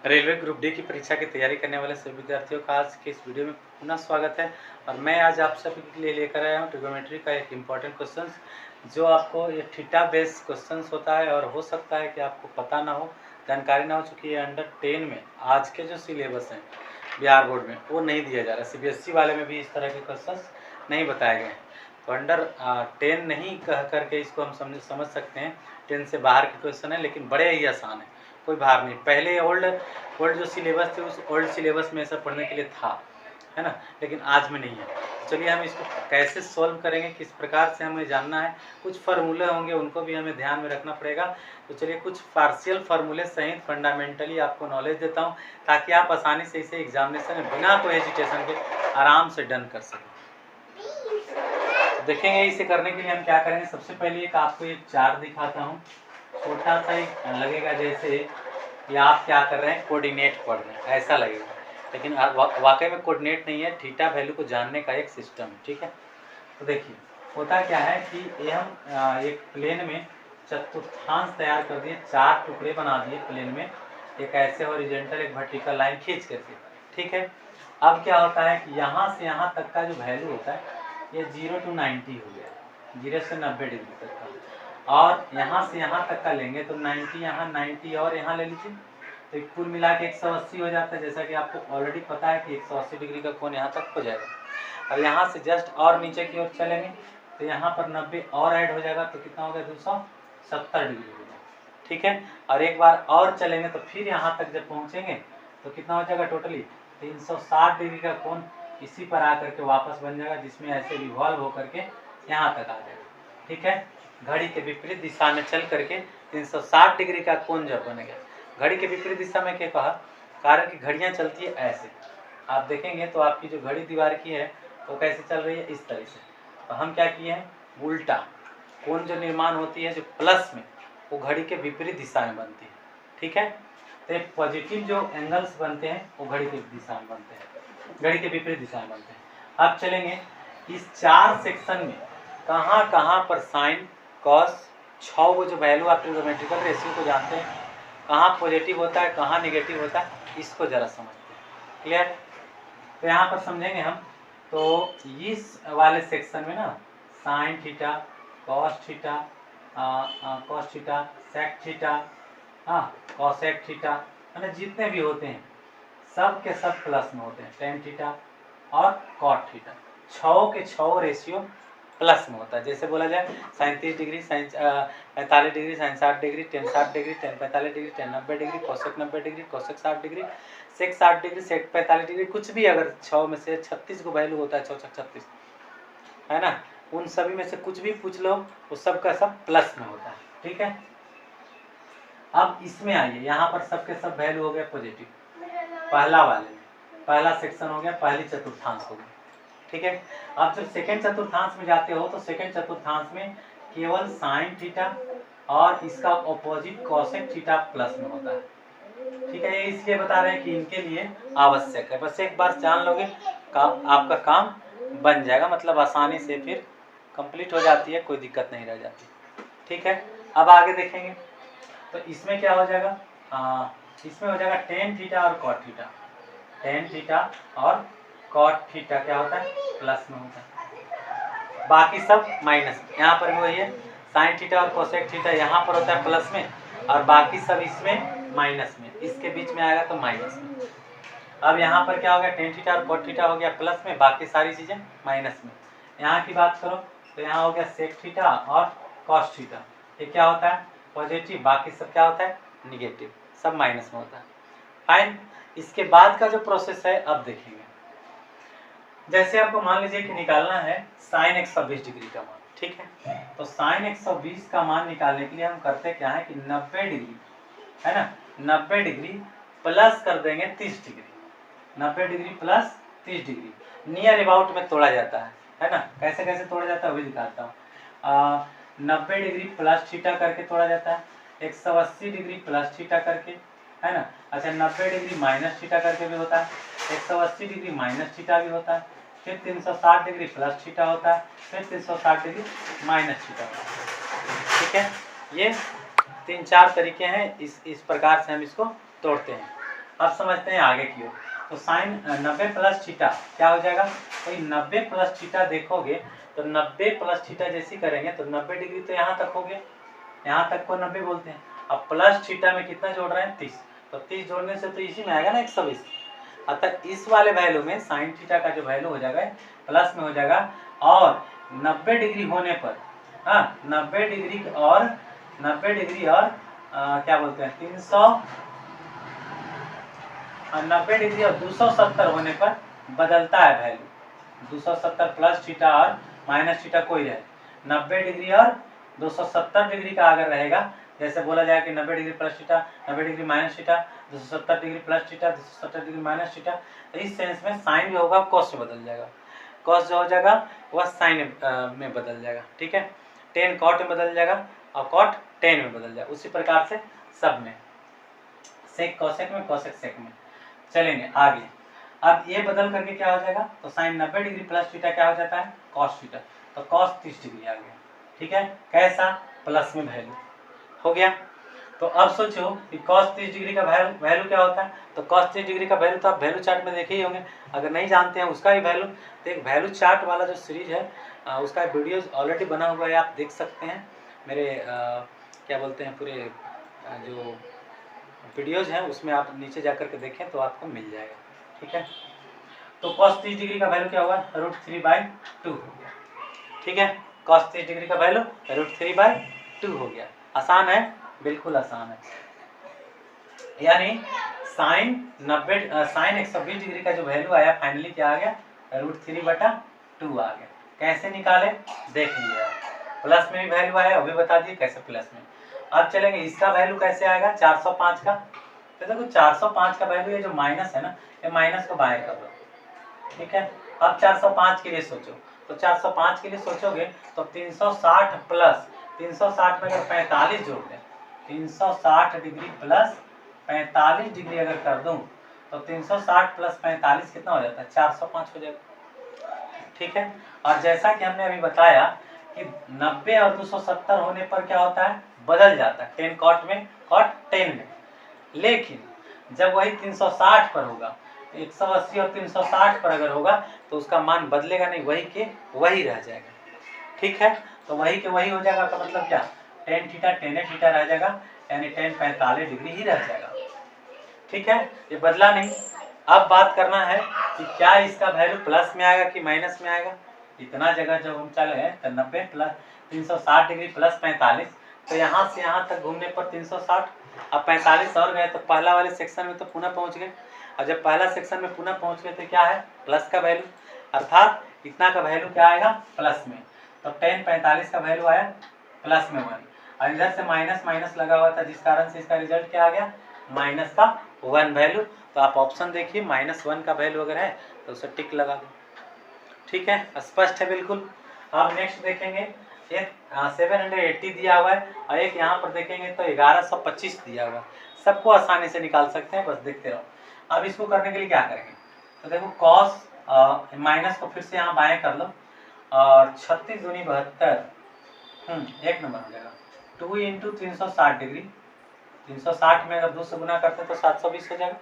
Railway group D की परीक्षा की तैयारी करने वाले सभी विद्यार्थियों का आज के इस वीडियो में पुनः स्वागत है। और मैं आज आप सभी के लिए लेकर आया हूँ ट्रिग्नोमेट्री का एक इम्पॉर्टेंट क्वेश्चन, जो आपको ये थीटा बेस्ड क्वेश्चन होता है और हो सकता है कि आपको पता ना हो, जानकारी ना हो, चूँकि ये अंडर 10 में आज के जो सिलेबस हैं बिहार बोर्ड में वो नहीं दिया जा रहा। CBSE वाले में भी इस तरह के क्वेश्चन नहीं बताए गए हैं, तो अंडर 10 नहीं कह करके इसको हम समझ सकते हैं 10 से बाहर के क्वेश्चन है, लेकिन बड़े ही आसान है, कोई भार नहीं। पहले ओल्ड जो सिलेबस थे उस ओल्ड सिलेबस में ऐसा पढ़ने के लिए था, है ना, लेकिन आज में नहीं है। चलिए हम इसको कैसे सॉल्व करेंगे, किस प्रकार से हमें जानना है। कुछ फार्मूले होंगे, उनको भी हमें ध्यान में रखना पड़ेगा। तो चलिए कुछ पार्शियल फार्मूले सहित फंडामेंटली आपको नॉलेज देता हूँ, ताकि आप आसानी से इसे एग्जामिनेशन में बिना कोई हेजिटेशन के आराम से डन कर सकें। देखेंगे इसे करने के लिए हम क्या करेंगे। सबसे पहले एक आपको एक चार्ट दिखाता हूँ, छोटा सा एक लगेगा जैसे या आप क्या कर रहे हैं, कोऑर्डिनेट पढ़ रहे हैं, ऐसा लगेगा, लेकिन वाकई में कोऑर्डिनेट नहीं है, थीटा वैल्यू को जानने का एक सिस्टम है। ठीक है, तो देखिए होता क्या है कि ये हम एक प्लेन में चतुर्थांश तैयार कर दिए, 4 टुकड़े बना दिए प्लेन में, एक ऐसे हॉरिजॉन्टल एक वर्टिकल लाइन खींच करके। ठीक है, अब क्या होता है कि यहाँ से यहाँ तक का जो वैल्यू होता है ये 0 to 90 हो गया, 0 से 90 डिग्री तक का। और यहाँ से यहाँ तक का लेंगे तो 90 यहाँ, 90 और यहाँ ले लीजिए, तो कुल मिला के 180 हो जाता है। जैसा कि आपको ऑलरेडी पता है कि 180 डिग्री का कोण यहाँ तक हो जाएगा। और यहाँ से जस्ट और नीचे की ओर चलेंगे तो यहाँ पर 90 और ऐड हो जाएगा, तो कितना हो गया, 270 डिग्री हो गया। ठीक है, और एक बार और चलेंगे तो फिर यहाँ तक जब पहुँचेंगे तो कितना हो जाएगा, टोटली 360 डिग्री का कोण इसी पर आकर के वापस बन जाएगा, जिसमें ऐसे रिवॉल्व होकर के यहाँ तक आ जाएगा। ठीक है, घड़ी के विपरीत दिशा में चल करके 360 डिग्री का कोण जब बनेगा, घड़ी के विपरीत दिशा में क्या कहा, कारण की घड़ियाँ चलती है ऐसे, आप देखेंगे तो आपकी जो घड़ी दीवार की है वो कैसे चल रही है, इस तरह से। तो हम क्या किए हैं, उल्टा कोण जो निर्माण होती है जो प्लस में, वो घड़ी के विपरीत दिशा में बनती है। ठीक है, तो पॉजिटिव जो एंगल्स बनते हैं वो घड़ी के दिशा में बनते हैं, घड़ी के विपरीत दिशा में बनते हैं। अब चलेंगे इस 4 सेक्शन में कहाँ कहाँ पर साइन कॉस 6 वो जो वैल्यू आप ट्रिग्नोमेट्रिकल रेशियो को जानते हैं, कहाँ पॉजिटिव होता है कहाँ निगेटिव होता है, इसको ज़रा समझते हैं। क्लियर, तो यहाँ पर समझेंगे हम। तो इस वाले सेक्शन में ना sine theta, cos theta, sec theta, cosec theta, मतलब जितने भी होते हैं सब के सब प्लस में होते हैं। टेन थीटा और कॉट थीटा, 6 के 6 रेशियो प्लस में होता है। जैसे बोला जाए 37 degree, sine 45 degree, sine 60 degree, tan 60 degree, tan 45 degree, tan 90 degree, cosec 90 degree, cosec 60 degree, sec 60 degree, sec 45 degree, कुछ भी अगर 6 में से 36 को वैल्यू होता है, 6 36 है ना, उन सभी में से कुछ भी पूछ लो वो सब का सब प्लस में होता है। ठीक है, अब इसमें आइए, यहाँ पर सब के सब वैल्यू हो गया पॉजिटिव, पहला वाले में पहला सेक्शन हो गया, पहली चतुर्थांश हो गया। ठीक है, अब जब सेकंड चतुर्थांश में जाते हो तो सेकंड चतुर्थांश में केवल साइन थीटा और इसका ऑपोजिट कोसेक थीटा प्लस में होता है। ठीक है, ये इसलिए बता रहे हैं कि इनके लिए आवश्यक है, बस एक बार जान लोगे आपका काम बन जाएगा, मतलब आसानी से फिर कंप्लीट हो जाती है, कोई दिक्कत नहीं रह जाती। ठीक है, अब आगे देखेंगे तो इसमें क्या हो जाएगा, इसमें हो जाएगा टेन थीटा और कॉट थीटा, टेन थीटा और कॉट थीटा क्या होता है, प्लस में होता है, बाकी सब माइनस में। यहाँ पर भी वही है, साइन थीटा और कोसेक थीटा यहाँ पर होता है प्लस में, और बाकी सब इसमें माइनस में, इसके बीच में आएगा तो माइनस में। अब यहाँ पर क्या हो गया, टेन थीटा और कॉट थीटा हो गया प्लस में, बाकी सारी चीज़ें माइनस में। यहाँ की बात करो तो यहाँ हो गया सेक थीटा और कॉस थीटा, ये क्या होता है, पॉजिटिव, बाकी सब क्या होता है, निगेटिव, सब माइनस में होता है। फाइन, इसके बाद का जो प्रोसेस है अब देखेंगे। जैसे आपको मान लीजिए कि निकालना है साइन 120 डिग्री का मान। ठीक है, तो साइन 120 का मान निकालने के लिए हम करते क्या है कि 90 डिग्री है ना, 90 डिग्री प्लस कर देंगे 30 degree, 90 degree plus 30 degree near about में तोड़ा जाता है ना। कैसे कैसे तोड़ा जाता है वो भी दिखाता हूँ। 90 डिग्री प्लस थीटा करके तोड़ा जाता है, 180 डिग्री प्लस थीटा करके, है ना। अच्छा, 90 डिग्री माइनस थीटा करके भी होता है, 180 डिग्री माइनस थीटा भी होता है, फिर 360 डिग्री प्लस थीटा होता है, फिर 360 डिग्री माइनस थीटा होता है। ठीक है, ये 3-4 तरीके हैं, इस प्रकार से हम इसको तोड़ते हैं। अब समझते हैं आगे की ओर। तो साइन 90 प्लस थीटा क्या हो जाएगा, तो 90 प्लस थीटा देखोगे तो 90 प्लस थीटा जैसी करेंगे तो 90 डिग्री तो यहाँ तक हो गया, यहाँ तक को 90 बोलते हैं। अब प्लस थीटा में कितना जोड़ रहे हैं 30, तो 30 जोड़ने से तो इसी में आएगा ना 120। अतः इस वाले वैल्यू में साइन थीटा का जो वैल्यू हो जाएगा प्लस में हो जाएगा, और 90 डिग्री होने पर, हाँ 90 डिग्री और क्या बोलते हैं 90 डिग्री और 270 होने पर बदलता है वैल्यू। 270 प्लस थीटा और माइनस थीटा कोई रहे, 90 डिग्री और 270 डिग्री का अगर रहेगा, जैसे बोला जाए कि 90 degree plus theta, 90 degree minus theta, 270 degree plus theta, 270 degree minus theta, तो इस सेंस में साइन जो होगा कॉस में बदल जाएगा, कॉस जो हो जाएगा वह साइन में बदल जाएगा, ठीक है। टेन कॉट में बदल जाएगा और कॉट टेन में बदल जाएगा। उसी प्रकार से सब में, सेक कॉसेक में, कॉसेक सेक में चलेंगे आगे। अब ये बदल करके क्या हो जाएगा, तो साइन 90 डिग्री प्लस थीटा क्या हो जाता है कॉस थीटा, तो कॉस 30 डिग्री आ गया, ठीक है। कैसा, प्लस में वैल्यू हो गया। तो अब सोचो कि cos 30 डिग्री का वैल्यू क्या होता है, तो cos 30 डिग्री का वैल्यू तो आप वैल्यू चार्ट में देखे ही होंगे, अगर नहीं जानते हैं उसका ही वैल्यू, तो एक वैल्यू चार्ट वाला जो सीरीज है उसका वीडियो ऑलरेडी बना हुआ है, आप देख सकते हैं मेरे क्या बोलते हैं पूरे जो वीडियोज हैं उसमें आप नीचे जा करके देखें तो आपको मिल जाएगा, ठीक है। तो cos 30 डिग्री का वैल्यू क्या होगा, √3/2 हो गया, ठीक है। cos 30 डिग्री का वैल्यू √3/2 हो गया। आसान है, बिल्कुल आसान है। यानी साइन 120 डिग्री का जो वैल्यू आया फाइनली क्या आ गया, √3/2 आ गया। कैसे निकाले देख लिया, प्लस में भी वैल्यू आया वो भी बता दिए कैसे प्लस में। अब चलेंगे इसका वैल्यू कैसे आएगा 405 का, तो देखो 405 का वैल्यू ये जो माइनस है ना, ये माइनस को बाहर कर दो, ठीक है। अब 405 के लिए सोचो, तो 405 के लिए सोचोगे तो 360 प्लस 360 में अगर 45 जोड़ दें, 360 डिग्री प्लस 45 डिग्री अगर कर दूं तो 360 प्लस 45 कितना हो जाता है 405 हो जाएगा, ठीक है। और जैसा कि हमने अभी बताया कि 90 और 270 होने पर क्या होता है बदल जाता है, 10 कॉट में कॉट 10 में, लेकिन जब वही 360 पर होगा, 180 और 360 पर अगर होगा तो उसका मान बदलेगा नहीं, वही के वही रह जाएगा, ठीक है। तो वही के वही हो जाएगा तो मतलब क्या टेन थीटा रह जाएगा, यानी टेन 45 डिग्री ही रह जाएगा, ठीक है, ये बदला नहीं। अब बात करना है कि क्या इसका वैल्यू प्लस में आएगा कि माइनस में आएगा। इतना जगह जब हम चले हैं तो 90 प्लस 360 डिग्री प्लस 45, तो यहाँ से यहाँ तक घूमने पर 360, अब 45 और गए तो पहला वाले सेक्शन में तो पुनः पहुँच गए, और जब पहला सेक्शन में पुनः पहुँच गए तो क्या है प्लस का वैल्यू, अर्थात इतना का वैल्यू क्या आएगा प्लस में। तो 10 45 का वैल्यू आया प्लस में 1, और इधर से माइनस माइनस लगा हुआ था जिस कारण से इसका रिजल्ट क्या आ गया माइनस का 1 वैल्यू। तो आप ऑप्शन देखिए -1 का वैल्यू अगर है तो उसे टिक लगा दो, ठीक है, स्पष्ट है बिल्कुल। अब नेक्स्ट देखेंगे एक 780 दिया हुआ है और एक यहाँ पर देखेंगे तो 1125 दिया हुआ है, सबको आसानी से निकाल सकते हैं, बस देखते रहो। अब इसको करने के लिए क्या करेंगे, तो देखो कॉस माइनस को फिर से यहाँ बाएं कर लो, और 36 दूनी 72, एक नंबर हो जाएगा 2 × 360 डिग्री, 360 में अगर 2 से गुना करते हैं तो 720 हो जाएगा,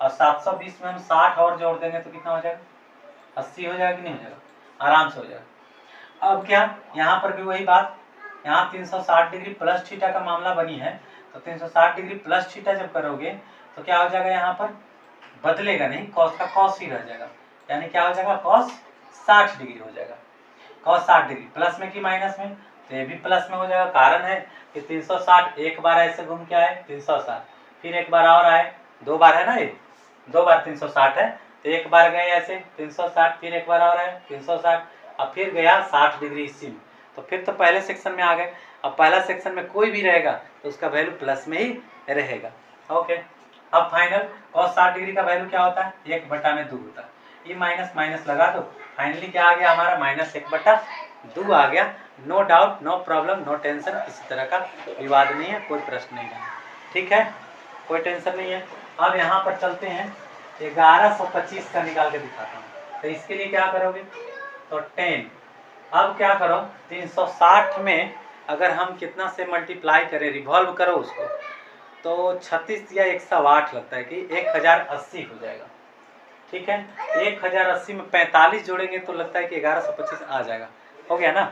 और 720 में हम 60 और जोड़ देंगे तो कितना हो जाएगा 80 हो जाएगा कि नहीं हो जाएगा, आराम से हो जाएगा। अब क्या यहाँ पर भी वही बात, यहाँ 360 डिग्री प्लस थीटा का मामला बनी है, तो 360 डिग्री प्लस थीटा जब करोगे तो क्या हो जाएगा, यहाँ पर बदलेगा नहीं, कॉस का कॉस ही रह जाएगा, यानी क्या हो जाएगा कॉस 60 डिग्री हो जाएगा। कॉस 60 डिग्री प्लस में कि माइनस में, तो ये भी प्लस में हो जाएगा, कारण है कि 360 एक बार ऐसे घूम के आए 360, फिर एक बार और आए, 2 बार है ना, ये 2 बार 360 है, तो एक बार गए ऐसे 360, फिर एक बार और आए 360, अब फिर गया 60 डिग्री इसी में, तो फिर तो पहले सेक्शन में आ गए। अब पहला सेक्शन में कोई भी रहेगा तो उसका वैल्यू प्लस में ही रहेगा, ओके। अब फाइनल cos 60 डिग्री का वैल्यू क्या होता है 1/2 होता है, ये माइनस माइनस लगा दो, फाइनली क्या आ गया हमारा -1/2 आ गया। No doubt, no problem, no tension, किसी तरह का विवाद नहीं है, कोई प्रश्न नहीं है, ठीक है, कोई टेंशन नहीं है। अब यहाँ पर चलते हैं 1125 का निकाल के दिखाता हूँ। तो इसके लिए क्या करोगे, तो 10, अब क्या करो 360 में अगर हम कितना से मल्टीप्लाई करें, रिवॉल्व करो उसको, तो 36 या 108 लगता है कि 1080 हो जाएगा। ठीक है, 1080 में 45 जोड़ेंगे तो लगता है कि 1125 आ जाएगा। हो गया ना।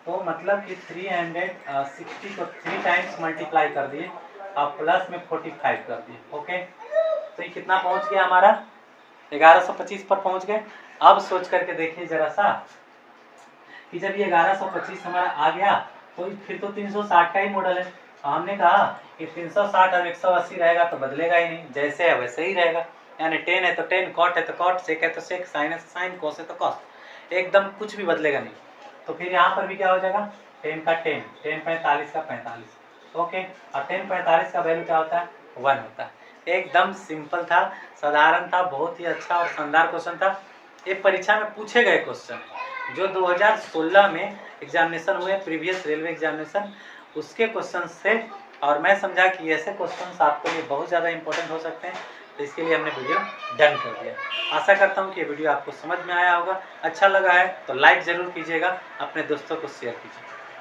तो मतलब कि 360 को 3 टाइम्स मल्टीप्लाई कर दिए और प्लस में 45 कर दिए। ओके, तो ये कितना पहुंच गया हमारा, 1125 पर पहुंच गए। अब सोच करके देखिए जरा सा कि जब ये 1125 हमारा आ गया तो फिर तो 360 का ही मॉडल है। हमने कहा कि 360 और 180 रहेगा तो बदलेगा ही नहीं, जैसे है वैसे ही रहेगा। यानी टेन है तो टेन, कॉट है तो कॉट, सेक है तो सेक, साइन है तो साइन, कॉस है तो कॉस, एकदम कुछ भी बदलेगा नहीं। तो फिर यहाँ पर भी क्या हो जाएगा, 10 का 10, 10 45 का 45। ओके, और 10 45 का वैल्यू क्या होता है, 1 होता है। एकदम सिंपल था, साधारण था, बहुत ही अच्छा और शानदार क्वेश्चन था। ये परीक्षा में पूछे गए क्वेश्चन जो 2016 में एग्जामिनेशन हुए, प्रीवियस रेलवे एग्जामिनेशन, उसके क्वेश्चन से। और मैं समझा कि ऐसे क्वेश्चंस आपके लिए बहुत ज़्यादा इंपॉर्टेंट हो सकते हैं, तो इसके लिए हमने वीडियो डन कर दिया। आशा करता हूँ कि ये वीडियो आपको समझ में आया होगा। अच्छा लगा है तो लाइक ज़रूर कीजिएगा, अपने दोस्तों को शेयर कीजिए।